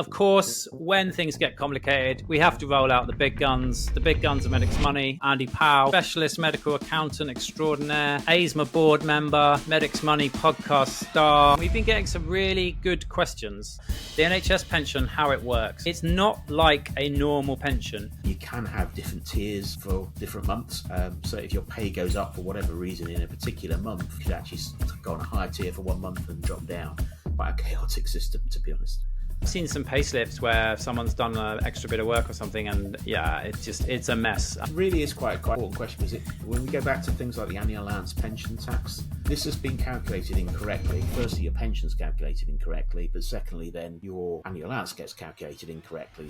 Of course, when things get complicated, we have to roll out the big guns. The big guns of Medics Money: Andy Pow, specialist medical accountant extraordinaire, ASMA board member, Medics Money podcast star. We've been getting some really good questions. The NHS pension, how it works. It's not like a normal pension. You can have different tiers for different months. So if your pay goes up for whatever reason in a particular month, you could actually go on a higher tier for 1 month and drop down. Quite a chaotic system, to be honest. I've seen some payslips where someone's done an extra bit of work or something, and yeah, it's a mess. It really is quite an important question, because when we go back to things like the annual allowance pension tax, this has been calculated incorrectly. Firstly, your pension's calculated incorrectly, but secondly, then your annual allowance gets calculated incorrectly.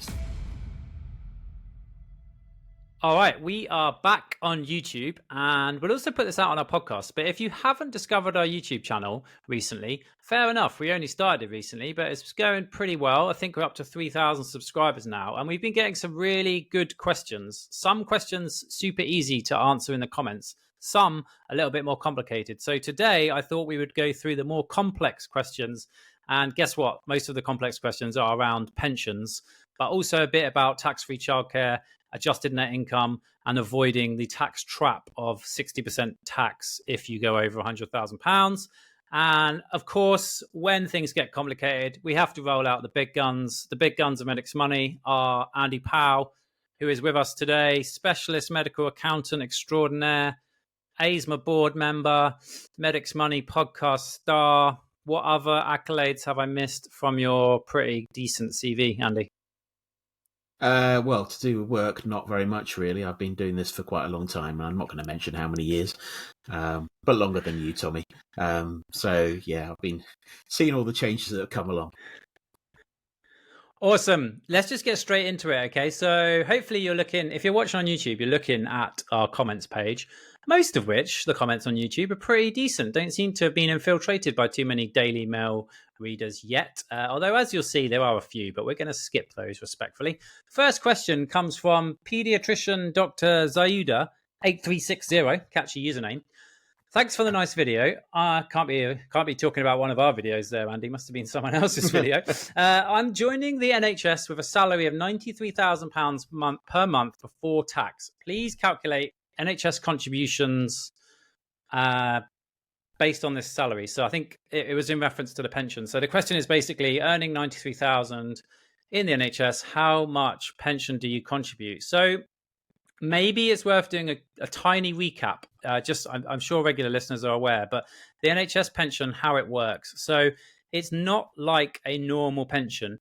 All right, we are back on YouTube, and we'll also put this out on our podcast. But if you haven't discovered our YouTube channel recently, fair enough. We only started recently, but it's going pretty well. I think we're up to 3,000 subscribers now, and we've been getting some really good questions. Some questions super easy to answer in the comments, some a little bit more complicated. So today I thought we would go through the more complex questions. And guess what? Most of the complex questions are around pensions, but also a bit about tax-free childcare, adjusted net income, and avoiding the tax trap of 60% tax if you go over £100,000. And of course, when things get complicated, we have to roll out the big guns. The big guns of Medics Money are Andy Pow, who is with us today, specialist medical accountant extraordinaire, ASMA board member, Medics Money podcast star. What other accolades have I missed from your pretty decent CV, Andy? Well, to do with work, not very much, really. I've been doing this for quite a long time, and I'm not going to mention how many years, but longer than you, Tommy. So, yeah, I've been seeing all the changes that have come along. Awesome. Let's just get straight into it, okay? So hopefully you're looking, if you're watching on YouTube, you're looking at our comments page, most of which, the comments on YouTube, are pretty decent. Don't seem to have been infiltrated by too many Daily Mail readers yet. Although, as you'll see, there are a few, but we're going to skip those respectfully. First question comes from pediatrician Dr. Zayuda, 8360, catchy username. Thanks for the nice video. Can't be talking about one of our videos there, Andy. Must have been someone else's video. I'm joining the NHS with a salary of £93,000 per month before tax. Please calculate NHS contributions based on this salary. So I think it was in reference to the pension. So the question is basically earning 93,000 in the NHS. How much pension do you contribute? So maybe it's worth doing a tiny recap. I'm sure regular listeners are aware, but the NHS pension, how it works. So it's not like a normal pension.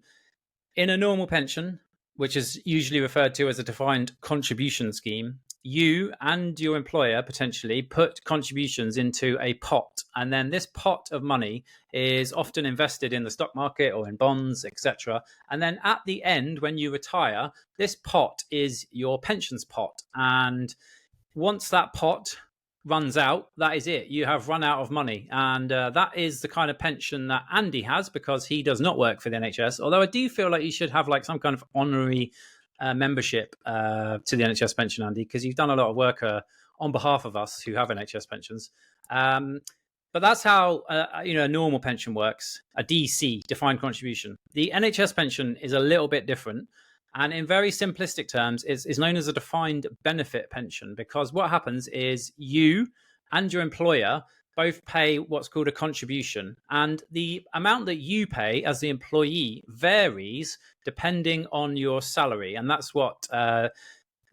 In a normal pension, which is usually referred to as a defined contribution scheme, you and your employer potentially put contributions into a pot, and then this pot of money is often invested in the stock market or in bonds, etc. And then at the end, when you retire, this pot is your pensions pot, and once that pot runs out, that is it. You have run out of money, and that is the kind of pension that Andy has, because he does not work for the NHS. Although I do feel like you should have like some kind of honorary membership to the NHS pension, Andy, because you've done a lot of work on behalf of us who have NHS pensions. But that's how a normal pension works, a DC, defined contribution. The NHS pension is a little bit different, and in very simplistic terms is known as a defined benefit pension, because what happens is you and your employer both pay what's called a contribution, and the amount that you pay as the employee varies depending on your salary. And that's what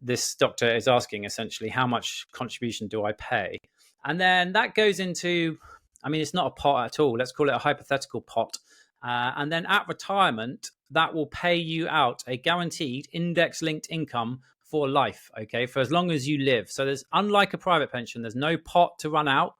this doctor is asking, essentially, how much contribution do I pay? And then that goes into, it's not a pot at all. Let's call it a hypothetical pot. And then at retirement, that will pay you out a guaranteed index-linked income for life, okay, for as long as you live. So unlike a private pension, there's no pot to run out.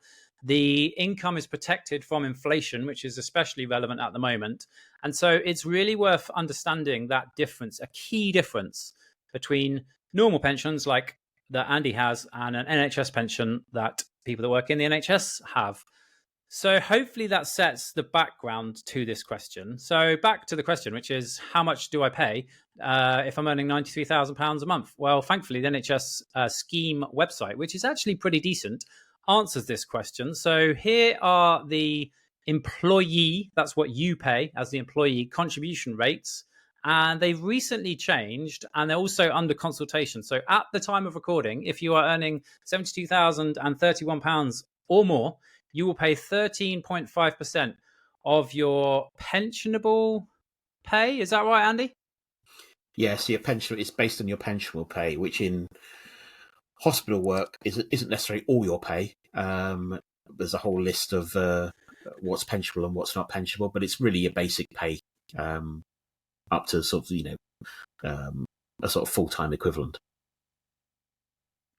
The income is protected from inflation, which is especially relevant at the moment. And so it's really worth understanding that difference, a key difference between normal pensions like that Andy has and an NHS pension that people that work in the NHS have. So hopefully that sets the background to this question. So back to the question, which is how much do I pay if I'm earning £93,000 a month? Well, thankfully, the NHS scheme website, which is actually pretty decent, answers this question. So here are the employee, that's what you pay as the employee, contribution rates and they've recently changed, and they're also under consultation. So at the time of recording, if you are earning £72,031 or more, you will pay 13.5% of your pensionable pay. Is that right, Andy? Yes, your pension is based on your pensionable pay, which in hospital work isn't necessarily all your pay. There's a whole list of what's pensionable and what's not pensionable, but it's really your basic pay up to sort of a sort of full-time equivalent.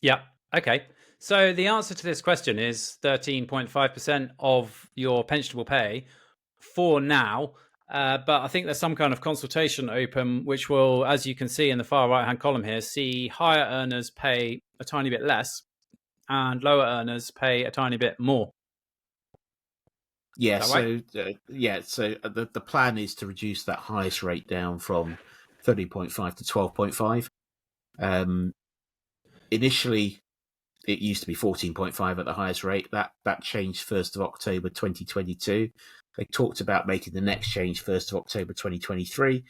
Yeah. Okay. So the answer to this question is 13.5% of your pensionable pay for now. But I think there's some kind of consultation open, which will, as you can see in the far right-hand column here, see higher earners pay a tiny bit less and lower earners pay a tiny bit more. Yeah, right? So the plan is to reduce that highest rate down from 13.5 to 12.5. Initially, it used to be 14.5 at the highest rate. That changed 1st of October 2022. They talked about making the next change 1st of October 2023,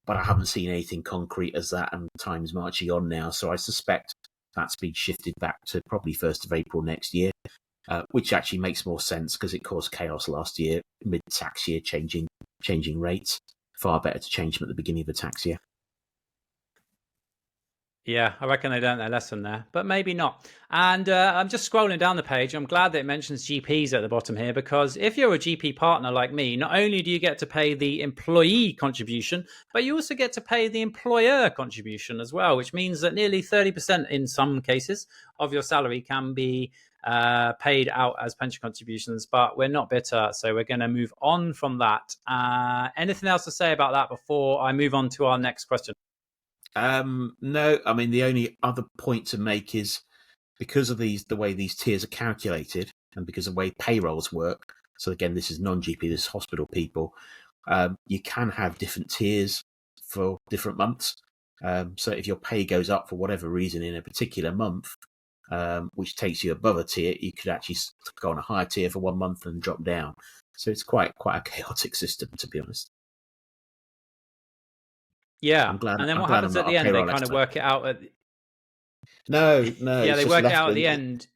but I haven't seen anything concrete as that, and time's marching on now. So I suspect that's been shifted back to probably 1st of April next year, which actually makes more sense because it caused chaos last year, mid-tax year, changing rates. Far better to change them at the beginning of the tax year. Yeah, I reckon they learned their lesson there, but maybe not. And I'm just scrolling down the page. I'm glad that it mentions GPs at the bottom here, because if you're a GP partner like me, not only do you get to pay the employee contribution, but you also get to pay the employer contribution as well, which means that nearly 30% in some cases of your salary can be paid out as pension contributions. But we're not bitter, so we're going to move on from that. Anything else to say about that before I move on to our next question? No, I mean, the only other point to make is because of the way these tiers are calculated and because of the way payrolls work. So again, this is non-GP, this is hospital people. You can have different tiers for different months. So if your pay goes up for whatever reason in a particular month, which takes you above a tier, you could actually go on a higher tier for 1 month and drop down. So it's quite a chaotic system, to be honest. Yeah, and then what happens at the end? They kind of work it out at. No. Yeah, they work it out at the end.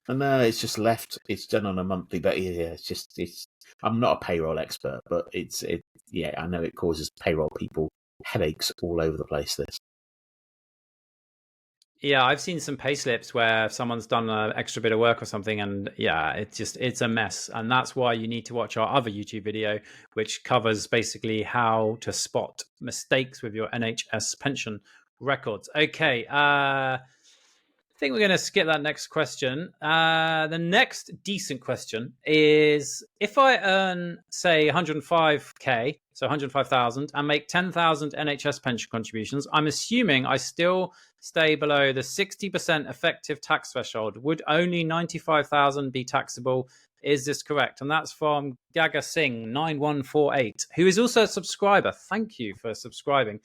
No, it's just left. It's done on a monthly, but yeah, it's. I'm not a payroll expert, but yeah, I know it causes payroll people headaches all over the place. This. Yeah, I've seen some pay slips where someone's done an extra bit of work or something, and yeah, it's a mess. And that's why you need to watch our other YouTube video, which covers basically how to spot mistakes with your NHS pension records. Okay, I think we're going to skip that next question. The next decent question is, if I earn, say, 105k, so 105,000, and make 10,000 NHS pension contributions, I'm assuming I still stay below the 60% effective tax threshold. Would only 95,000 be taxable? Is this correct? And that's from Gaga Singh 9148, who is also a subscriber. Thank you for subscribing.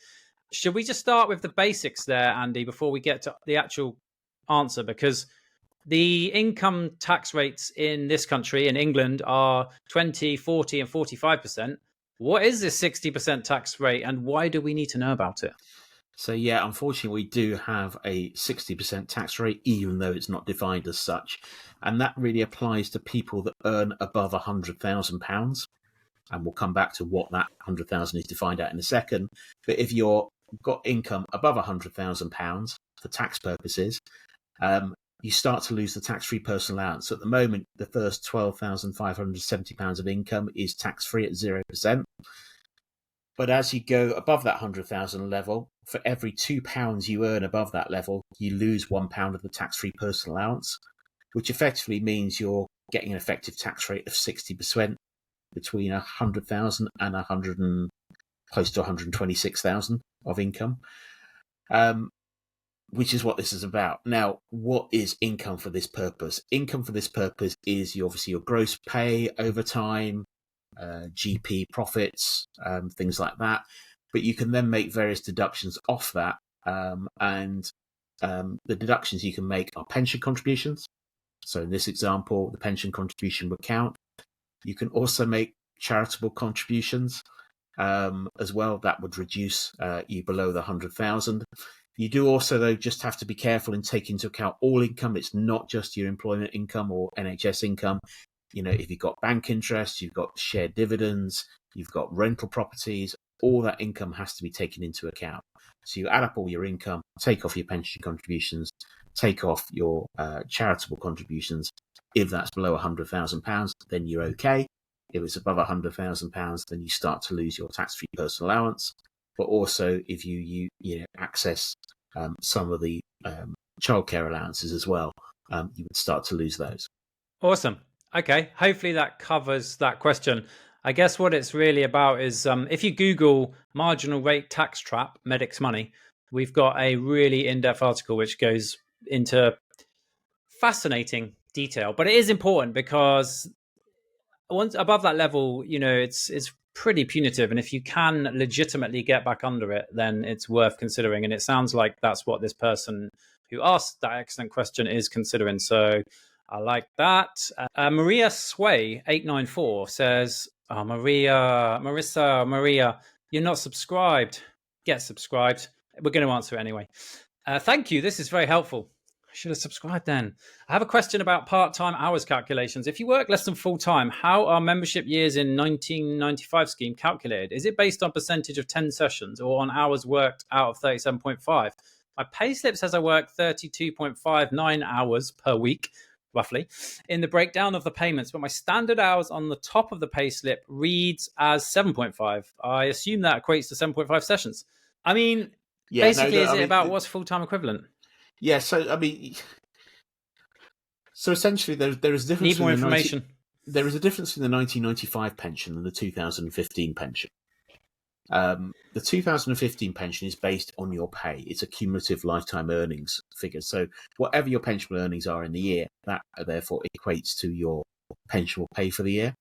Should we just start with the basics there, Andy, before we get to the actual answer? Because the income tax rates in this country, in England, are 20, 40 and 45%. What is this 60% tax rate, and why do we need to know about it? So yeah, unfortunately, we do have a 60% tax rate, even though it's not defined as such. And that really applies to people that earn above £100,000. And we'll come back to what that 100,000 is defined at in a second. But if you've got income above £100,000 for tax purposes, you start to lose the tax-free personal allowance. So at the moment, the first £12,570 of income is tax-free at 0%. But as you go above that 100,000 level, for every £2 you earn above that level, you lose £1 of the tax-free personal allowance, which effectively means you're getting an effective tax rate of 60% between 100,000 and 100 and close to 126,000 of income, which is what this is about. Now, what is income for this purpose? Income for this purpose is obviously your gross pay, overtime, GP profits, things like that. But you can then make various deductions off that. And the deductions you can make are pension contributions. So in this example, the pension contribution would count. You can also make charitable contributions. as well. That would reduce you below the 100,000. You do also, though, just have to be careful and take into account all income. It's not just your employment income or NHS income. If you've got bank interest, you've got shared dividends, you've got rental properties, all that income has to be taken into account. So you add up all your income, take off your pension contributions, take off your charitable contributions. If that's below £100,000, then you're okay. If it's above £100,000, then you start to lose your tax-free personal allowance. But also, if you access some of the childcare allowances as well, you would start to lose those. Awesome. Okay, hopefully that covers that question. I guess what it's really about is if you Google marginal rate tax trap, Medic's money, we've got a really in-depth article which goes into fascinating detail. But it is important because once above that level, it's pretty punitive. And if you can legitimately get back under it, then it's worth considering. And it sounds like that's what this person who asked that excellent question is considering. So I like that. Maria Sway 894 says, "Oh, Maria, you're not subscribed. Get subscribed. We're going to answer it anyway. Thank you. This is very helpful. I should have subscribed then. I have a question about part-time hours calculations. If you work less than full-time, how are membership years in 1995 scheme calculated? Is it based on percentage of 10 sessions or on hours worked out of 37.5? My payslip says I work 32.59 hours per week, roughly, in the breakdown of the payments, but my standard hours on the top of the payslip reads as 7.5. I assume that equates to 7.5 sessions. I mean, basically, is it about what's full-time equivalent? Yeah, so essentially there is a difference. Need more information. There is a difference in the 1995 pension and the 2015 pension. The 2015 pension is based on your pay. It's a cumulative lifetime earnings figure. So whatever your pensionable earnings are in the year, that therefore equates to your pensionable pay for the year.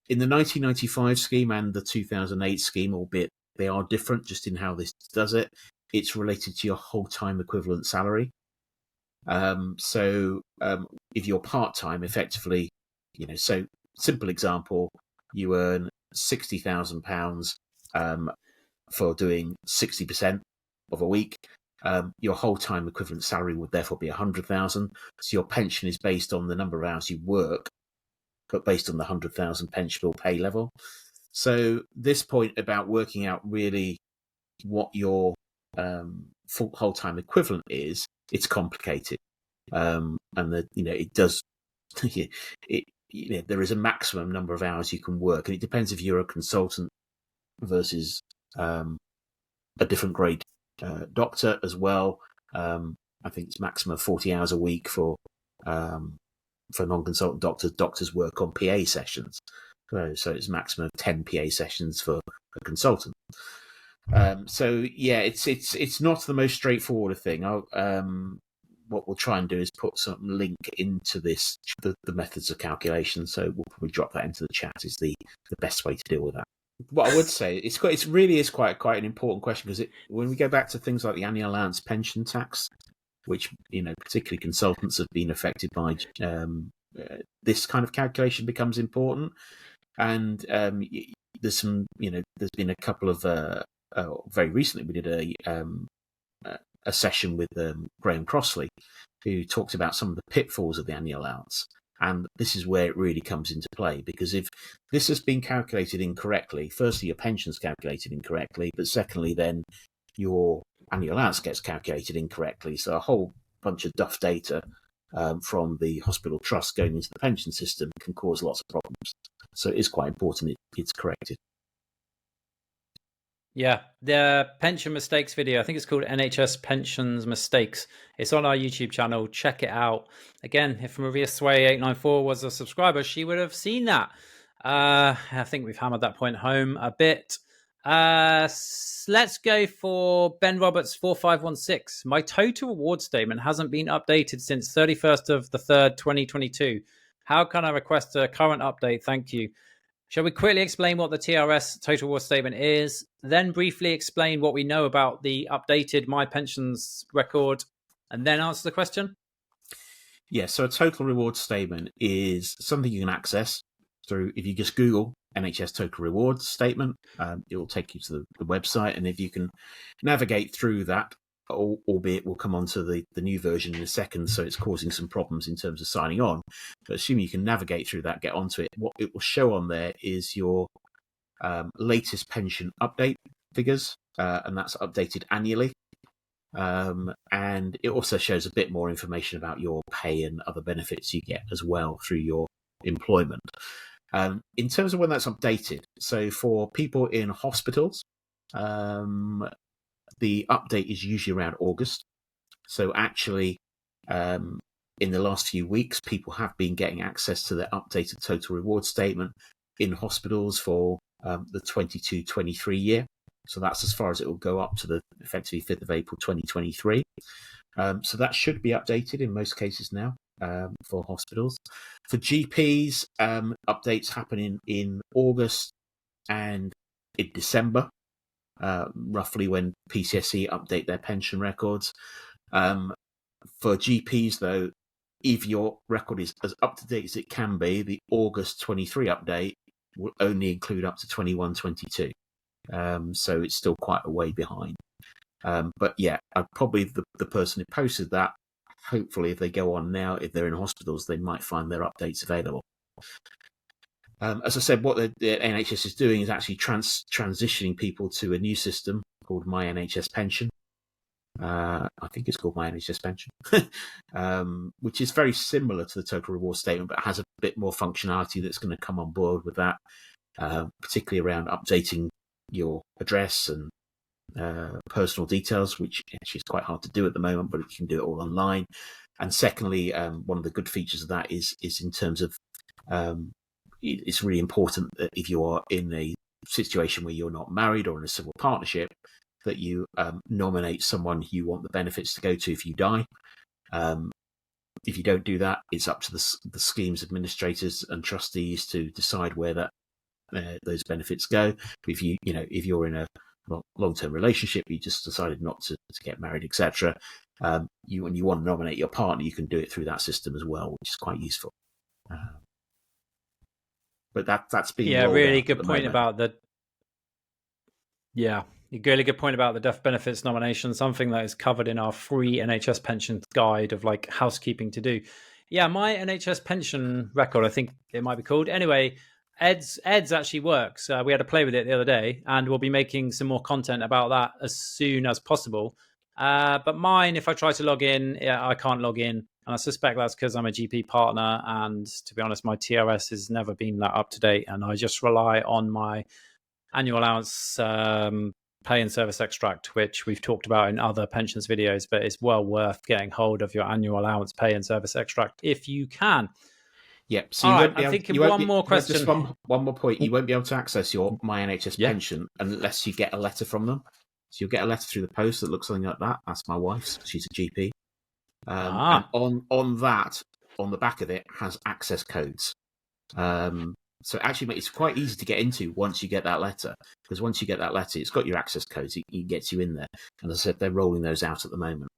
In the 1995 scheme and the 2008 scheme, albeit they are different just in how this does it, it's related to your whole-time equivalent salary. So if you're part-time, effectively, so simple example, you earn £60,000 for doing 60% of a week. Your whole-time equivalent salary would therefore be 100,000. So your pension is based on the number of hours you work, but based on the 100,000 pensionable pay level. So this point about working out really what your full whole-time equivalent is, it's complicated, and it does. There is a maximum number of hours you can work, and it depends if you're a consultant versus a different grade doctor as well. I think it's maximum 40 hours a week for non-consultant doctors. Doctors work on PA sessions, so it's maximum 10 PA sessions for a consultant. So yeah, it's not the most straightforward thing. What we'll try and do is put some link into this, the methods of calculation. So we'll probably drop that into the chat. Is the best way to deal with that. What I would say, it really is quite an important question, because when we go back to things like the annual allowance pension tax, which particularly consultants have been affected by, this kind of calculation becomes important. And there's been a couple of very recently we did a session with Graham Crossley, who talked about some of the pitfalls of the annual allowance. And this is where it really comes into play, because if this has been calculated incorrectly, firstly, your pension's calculated incorrectly, but secondly, then your annual allowance gets calculated incorrectly. So a whole bunch of duff data from the hospital trust going into the pension system can cause lots of problems. So it is quite important it's corrected. Yeah, the pension mistakes video, I think it's called NHS Pensions Mistakes. It's on our YouTube channel. Check it out. Again, if Maria Sway 894 was a subscriber, she would have seen that. I think we've hammered that point home a bit. Let's go for Ben Roberts 4516. My total reward statement hasn't been updated since 31st of the 3rd, 2022. How can I request a current update? Thank you. Shall we quickly explain what the TRS total reward statement is, then briefly explain what we know about the updated My Pensions record, and then answer the question? Yeah, so a total reward statement is something you can access through, if you just Google NHS total rewards statement. It will take you to the website, and if you can navigate through that, albeit we'll come on to the new version in a second, so it's causing some problems in terms of signing on. But assuming you can navigate through that, get onto it, what it will show on there is your latest pension update figures, and that's updated annually. And it also shows a bit more information about your pay and other benefits you get as well through your employment. In terms of when that's updated, so for people in hospitals, the update is usually around August. So actually, in the last few weeks, people have been getting access to their updated total reward statement in hospitals for the 22-23 year. So that's as far as it will go up to the effectively 5th of April 2023. So that should be updated in most cases now for hospitals. For GPs, updates happen in August and in December, roughly when PCSE update their pension records. For GPs, though, if your record is as up to date as it can be, the August 23 update will only include up to 21-22. So it's still quite a way behind. But yeah, probably the person who posted that, hopefully if they go on now, if they're in hospitals, they might find their updates available. As I said, what the NHS is doing is actually transitioning people to a new system called My NHS Pension. I think it's called My NHS Pension, which is very similar to the total reward statement, but has a bit more functionality that's going to come on board with that, particularly around updating your address and personal details, which actually is quite hard to do at the moment, but you can do it all online. And secondly, one of the good features of that is in terms of it's really important that if you are in a situation where you're not married or in a civil partnership, that you nominate someone you want the benefits to go to if you die. If you don't do that, it's up to the scheme's administrators and trustees to decide where those benefits go. If you're in a long-term relationship, you just decided not to get married, etc. When you want to nominate your partner, you can do it through that system as well, which is quite useful. But that's been really good point about the really good point about the death benefits nomination, something that is covered in our free NHS pension guide of like housekeeping to do. My NHS pension record, I think it might be called. Anyway, Ed's actually works. We had a play with it the other day, and we'll be making some more content about that as soon as possible. But mine, if I try to log in, I can't log in. And I suspect that's because I'm a GP partner. And to be honest, my TRS has never been that up to date. And I just rely on my annual allowance pay and service extract, which we've talked about in other pensions videos. But it's well worth getting hold of your annual allowance pay and service extract if you can. Yep. So I'm thinking one more question. Just one more point. You won't be able to access your My NHS pension unless you get a letter from them. So you'll get a letter through the post that looks something like that. That's my wife's. She's a GP. And on that, on the back of it, has access codes. So actually, it's quite easy to get into once you get that letter, because once you get that letter, it's got your access codes. It gets you in there. And as I said, they're rolling those out at the moment.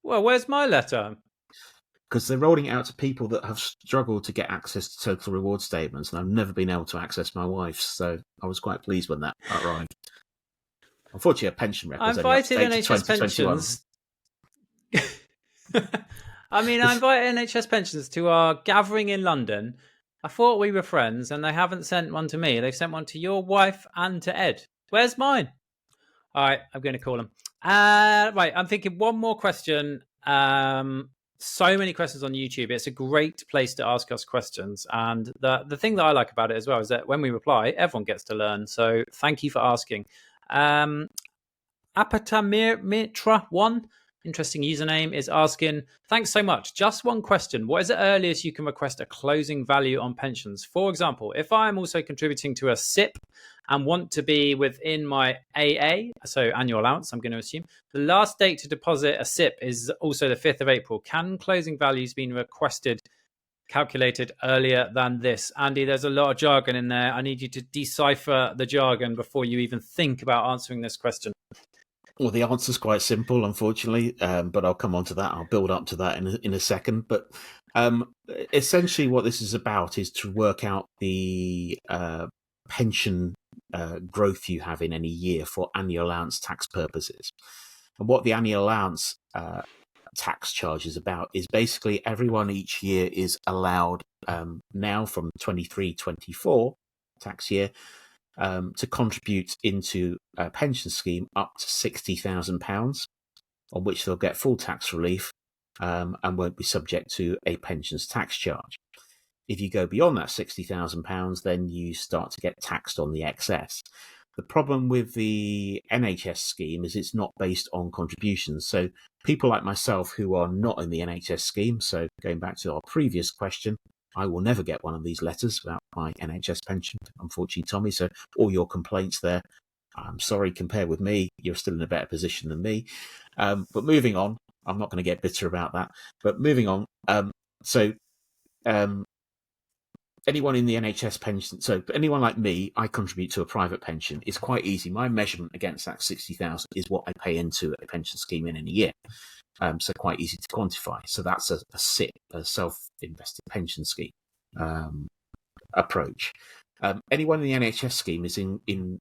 Well, where's my letter? Because they're rolling it out to people that have struggled to get access to total reward statements, and I've never been able to access my wife's, so I was quite pleased when that arrived. Unfortunately, a pension records only updated to 2021. I invited NHS pensions to our gathering in London. I thought we were friends, and they haven't sent one to me. They've sent one to your wife and to Ed. Where's mine? All right, I'm going to call him. Right, I'm thinking one more question. So many questions on YouTube. It's a great place to ask us questions. And the thing that I like about it as well is that when we reply, everyone gets to learn. So thank you for asking. Apatamitra1, interesting username, is asking, thanks so much. Just one question. What is the earliest you can request a closing value on pensions? For example, if I am also contributing to a SIP and want to be within my AA, so annual allowance, I'm going to assume, the last date to deposit a SIP is also the 5th of April. Can closing values be calculated earlier than this? Andy, there's a lot of jargon in there. I need you to decipher the jargon before you even think about answering this question. Well, the answer's quite simple, unfortunately, but I'll come on to that. I'll build up to that in a second. But Essentially, what this is about is to work out the pension growth you have in any year for annual allowance tax purposes. And what the annual allowance tax charge is about is basically everyone each year is allowed now from 23-24 tax year to contribute into a pension scheme up to £60,000, on which they'll get full tax relief and won't be subject to a pensions tax charge. If you go beyond that £60,000, then you start to get taxed on the excess. The problem with the NHS scheme is it's not based on contributions. So people like myself who are not in the NHS scheme, so going back to our previous question, I will never get one of these letters about my NHS pension, unfortunately, Tommy. So all your complaints there, I'm sorry, compared with me, you're still in a better position than me. But moving on, I'm not going to get bitter about that. But moving on, anyone in the NHS pension, so anyone like me, I contribute to a private pension. It's quite easy. My measurement against that 60,000 is what I pay into a pension scheme in any year. So quite easy to quantify. So that's a SIP, a self-invested pension scheme approach. Anyone in the NHS scheme is in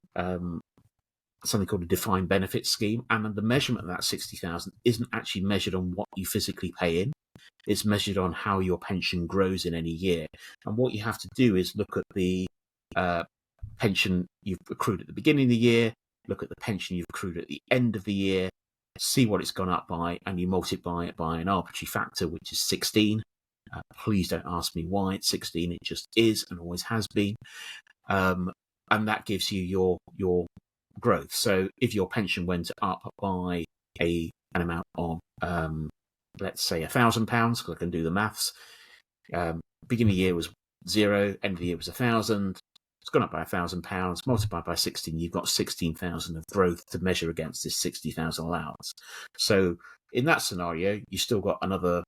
something called a defined benefit scheme, and the measurement of that 60,000 isn't actually measured on what you physically pay in. It's measured on how your pension grows in any year. And what you have to do is look at the pension you've accrued at the beginning of the year, look at the pension you've accrued at the end of the year, see what it's gone up by, and you multiply it by an arbitrary factor, which is 16. Please don't ask me why it's 16. It just is and always has been. And that gives you your growth. So if your pension went up by an amount of let's say £1,000, because I can do the maths. Beginning of the year was 0, end of the year was 1,000. It's gone up by £1,000, multiplied by 16. You've got 16,000 of growth to measure against this 60,000 allowance. So in that scenario, you still got another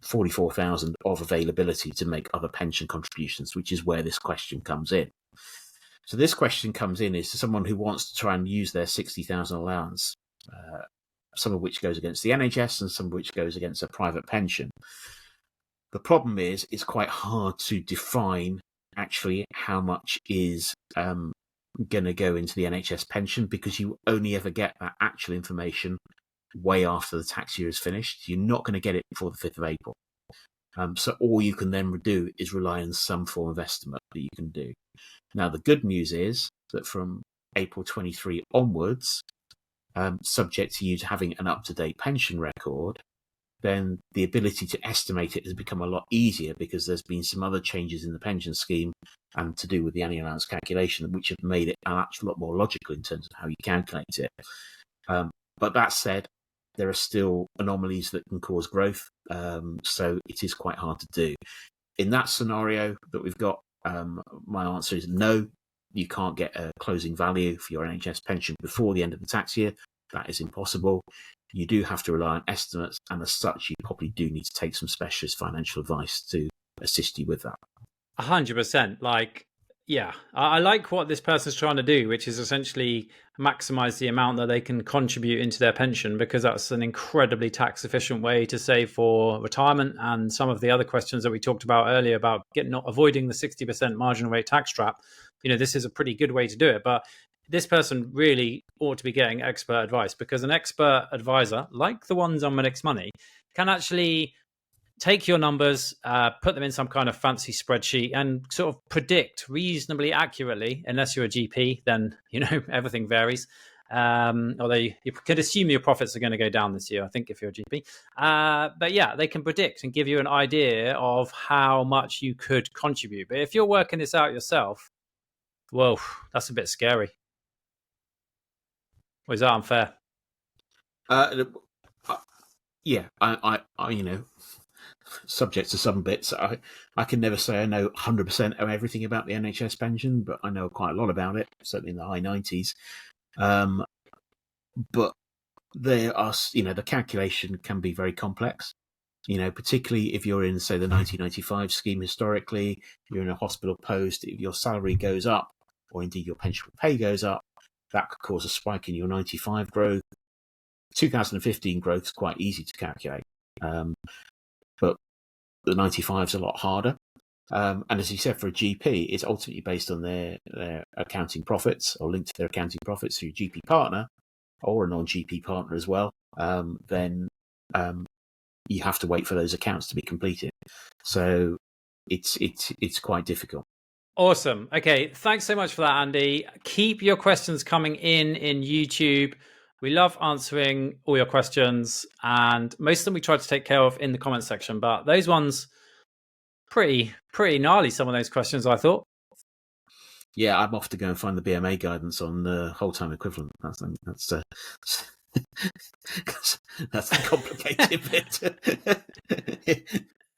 44,000 of availability to make other pension contributions, which is where this question comes in. So this question comes in is to someone who wants to try and use their 60,000 allowance, some of which goes against the NHS and some of which goes against a private pension. The problem is it's quite hard to define actually how much is going to go into the NHS pension, because you only ever get that actual information way after the tax year is finished. You're not going to get it before the 5th of April. So all you can then do is rely on some form of estimate that you can do. Now, the good news is that from April 23 onwards, subject to you to having an up-to-date pension record, then the ability to estimate it has become a lot easier, because there's been some other changes in the pension scheme and to do with the annual allowance calculation, which have made it an actual lot more logical in terms of how you calculate it. But that said, there are still anomalies that can cause growth, so it is quite hard to do. In that scenario that we've got, my answer is no. You can't get a closing value for your NHS pension before the end of the tax year. That is impossible. You do have to rely on estimates, and as such, you probably do need to take some specialist financial advice to assist you with that. 100%. I like what this person's trying to do, which is essentially maximize the amount that they can contribute into their pension, because that's an incredibly tax efficient way to save for retirement and some of the other questions that we talked about earlier about not avoiding the 60% marginal rate tax trap. This is a pretty good way to do it. But this person really ought to be getting expert advice, because an expert advisor, like the ones on Medix Money, can actually take your numbers, put them in some kind of fancy spreadsheet and sort of predict reasonably accurately, unless you're a GP, then, everything varies. Although you could assume your profits are going to go down this year, I think, if you're a GP. But yeah, they can predict and give you an idea of how much you could contribute. But if you're working this out yourself, whoa, that's a bit scary. Or is that unfair? Yeah, I subject to some bits. I can never say I know 100% of everything about the NHS pension, but I know quite a lot about it, certainly in the high 90s. But there are, the calculation can be very complex, particularly if you're in, say, the 1995 scheme historically, you're in a hospital post, if your salary goes up, or indeed your pension pay goes up, that could cause a spike in your 95 growth. 2015 growth is quite easy to calculate. but the 95 is a lot harder. And as you said, for a GP, it's ultimately based on their accounting profits, or linked to their accounting profits through GP partner or a non-GP partner as well. Then you have to wait for those accounts to be completed. So it's quite difficult. Awesome. Okay, thanks so much for that, Andy. Keep your questions coming in YouTube. We love answering all your questions, and most of them we try to take care of in the comment section, but those ones, pretty gnarly, some of those questions, I thought. Yeah, I'm off to go and find the BMA guidance on the whole time equivalent. That's that's the complicated bit.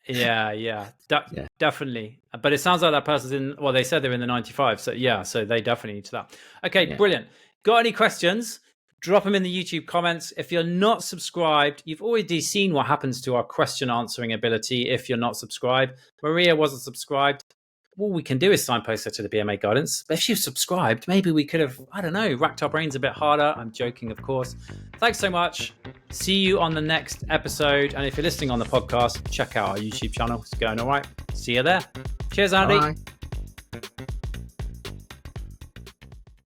Yeah, definitely. But it sounds like that person's in, well, they said they're in the 95. So yeah, so they definitely need to that. Okay, brilliant. Got any questions? Drop them in the YouTube comments. If you're not subscribed, you've already seen what happens to our question answering ability if you're not subscribed. Maria wasn't subscribed. All we can do is signpost her to the BMA guidance. But if you've subscribed, maybe we could have, I don't know, racked our brains a bit harder. I'm joking, of course. Thanks so much. See you on the next episode. And if you're listening on the podcast, check out our YouTube channel. It's going all right. See you there. Cheers, Andy. Bye.